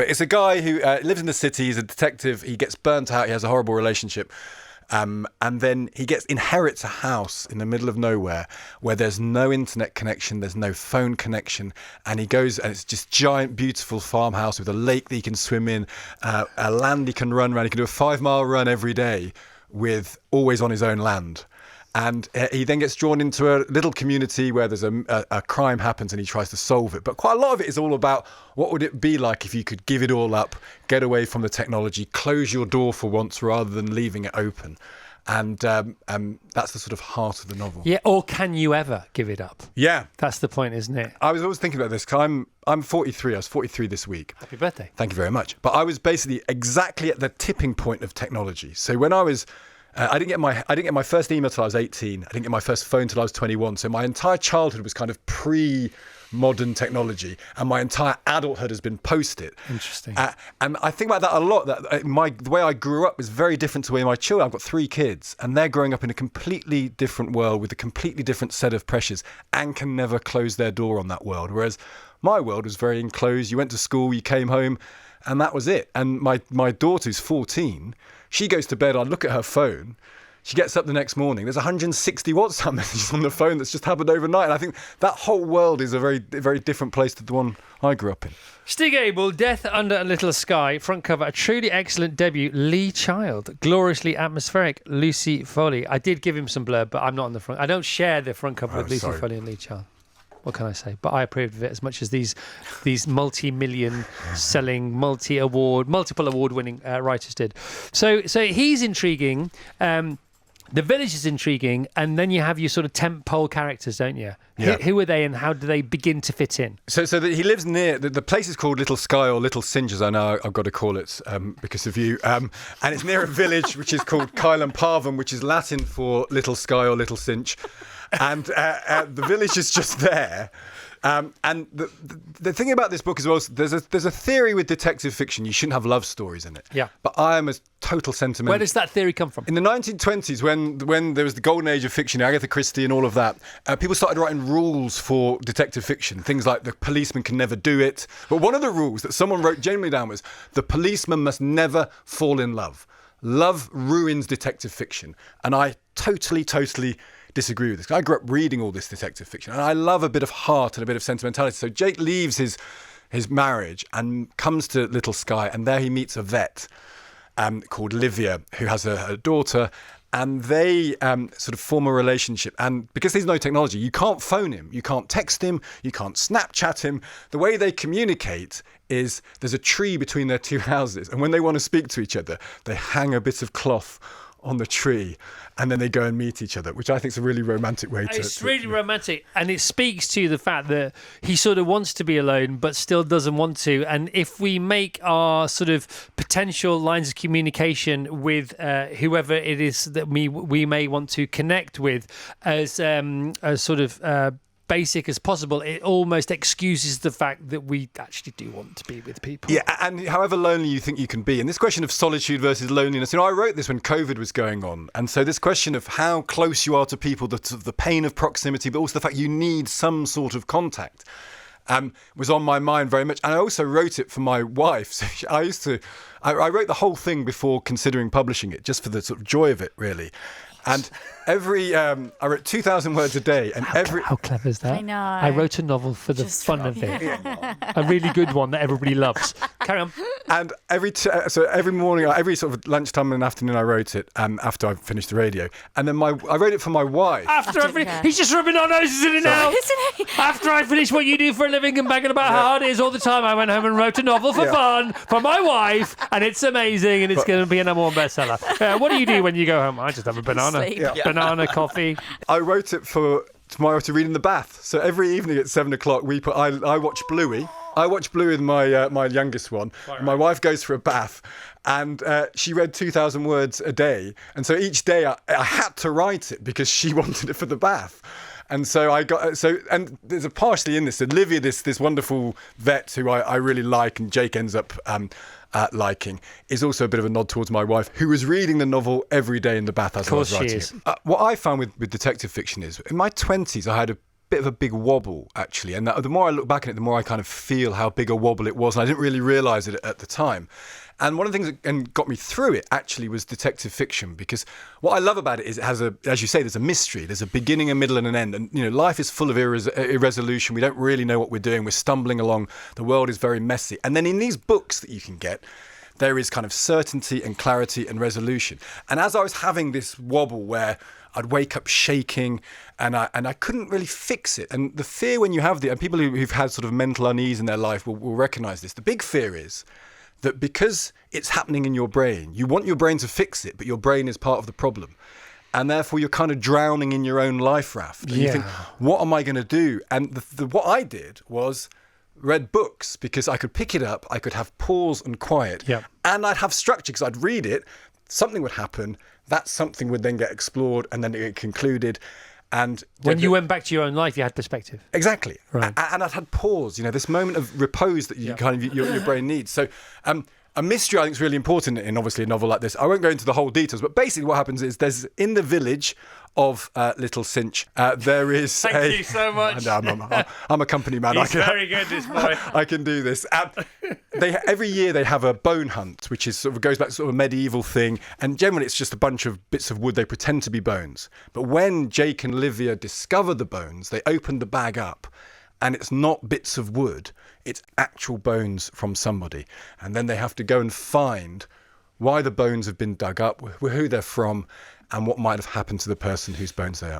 But it's a guy who lives in the city. He's a detective. He gets burnt out. He has a horrible relationship. And then he inherits a house in the middle of nowhere where there's no internet connection, there's no phone connection, and he goes, and it's just giant, beautiful farmhouse with a lake that he can swim in, a land he can run around. He can do a 5-mile run every day with always on his own land. And he then gets drawn into a little community where there's a crime happens and he tries to solve it. But quite a lot of it is all about what would it be like if you could give it all up, get away from the technology, close your door for once rather than leaving it open. And that's the sort of heart of the novel. Yeah, or can you ever give it up? Yeah. That's the point, isn't it? I was always thinking about this because I'm 43. I was 43 this week. Happy birthday. Thank you very much. But I was basically exactly at the tipping point of technology. So when I was... I didn't get my first email till I was 18. I didn't get my first phone till I was 21. So my entire childhood was kind of pre-modern technology, and my entire adulthood has been post-it. Interesting. And I think about that a lot. That the way I grew up is very different to the way my children. I've got 3 kids, and they're growing up in a completely different world with a completely different set of pressures, and can never close their door on that world. Whereas my world was very enclosed. You went to school, you came home, and that was it. And my daughter, who's 14. She goes to bed, I look at her phone, she gets up the next morning, there's 160 WhatsApp messages on the phone that's just happened overnight. And I think that whole world is a very, very different place to the one I grew up in. Stig Abell, Death Under a Little Sky, front cover, a truly excellent debut. Lee Child, gloriously atmospheric. Lucy Foley. I did give him some blurb, but I'm not on the front. I don't share the front cover with Lucy Foley and Lee Child. What can I say? But I approved of it as much as these multi-million selling, multiple award-winning writers did. So he's intriguing. The village is intriguing, and then you have your sort of tentpole characters, don't you? Yeah. Who are they, and how do they begin to fit in? So he lives near the place is called Little Skye or Little Singe, as I know I've got to call it because of you. And it's near a village which is called Kylan Parvan, which is Latin for Little Skye or Little Singe. And the village is just there. And the thing about this book as well is there's a theory with detective fiction. You shouldn't have love stories in it. Yeah. But I am a total sentimental. Where does that theory come from? In the 1920s, when there was the golden age of fiction, Agatha Christie and all of that, people started writing rules for detective fiction. Things like the policeman can never do it. But one of the rules that someone wrote genuinely down was the policeman must never fall in love. Love ruins detective fiction. And I totally disagree with this. I grew up reading all this detective fiction, and I love a bit of heart and a bit of sentimentality. So Jake leaves his marriage and comes to Little Skye, and there he meets a vet called Livia, who has a daughter, and they sort of form a relationship. And because there's no technology, you can't phone him, you can't text him, you can't Snapchat him. The way they communicate is there's a tree between their 2 houses, and when they want to speak to each other, they hang a bit of cloth on the tree, and then they go and meet each other, which I think is a really romantic way to... It's really romantic, and it speaks to the fact that he sort of wants to be alone, but still doesn't want to. And if we make our sort of potential lines of communication with whoever it is that we may want to connect with as sort of... basic as possible, it almost excuses the fact that we actually do want to be with people. Yeah, and however lonely you think you can be. And this question of solitude versus loneliness, I wrote this when COVID was going on. And so this question of how close you are to people, the pain of proximity, but also the fact you need some sort of contact, was on my mind very much. And I also wrote it for my wife. So I wrote the whole thing before considering publishing it, just for the sort of joy of it, really. And I wrote 2,000 words a day, and how clever is that? I know. I wrote a novel for the fun of it, a really good one that everybody loves. Carry on. And every morning, every sort of lunchtime and afternoon, I wrote it. After I finished the radio, and then I wrote it for my wife. He's just rubbing our noses in it now. Isn't he? After I finished what you do for a living and bagging about how hard it is all the time, I went home and wrote a novel for fun for my wife, and it's amazing, and it's going to be a number 1 bestseller. What do you do when you go home? I just have a banana. Banana coffee. I wrote it for tomorrow to read in the bath. So every evening at 7:00, I watch Bluey. I watch Bluey with my youngest one. And my wife goes for a bath, and she read 2,000 words a day. And so each day I had to write it because she wanted it for the bath. And so and there's a partially in this. Olivia, this wonderful vet who I really like, and Jake ends up liking, is also a bit of a nod towards my wife, who was reading the novel every day in the bath as I was writing it. What I found with detective fiction is, in my 20s, I had a bit of a big wobble, actually. And the more I look back at it, the more I kind of feel how big a wobble it was. And I didn't really realise it at the time. And one of the things that got me through it actually was detective fiction, because what I love about it is it has as you say, there's a mystery. There's a beginning, a middle, and an end. And life is full of irresolution. We don't really know what we're doing. We're stumbling along. The world is very messy. And then in these books that you can get, there is kind of certainty and clarity and resolution. And as I was having this wobble where I'd wake up shaking and I couldn't really fix it. And the fear when you have and people who've had sort of mental unease in their life will recognise this. The big fear is that because it's happening in your brain, you want your brain to fix it, but your brain is part of the problem. And therefore, you're kind of drowning in your own life raft. And you think, what am I going to do? And what I did was read books, because I could pick it up, I could have pause and quiet, and I'd have structure, because I'd read it, something would happen, that something would then get explored, and then it get concluded. And when you went back to your own life, you had perspective. Exactly. Right. And I'd had pause, this moment of repose that you kind of your brain needs. So a mystery I think is really important in obviously a novel like this. I won't go into the whole details, but basically what happens is there's in the village of Little Cinch, there is Thank you so much. I'm a company man. He's very good, this boy. I can do this. Every year they have a bone hunt, which is sort of goes back to sort of a medieval thing, and generally it's just a bunch of bits of wood. They pretend to be bones. But when Jake and Livia discover the bones, they open the bag up, and it's not bits of wood, it's actual bones from somebody. And then they have to go and find why the bones have been dug up, who they're from, and what might have happened to the person whose bones they are.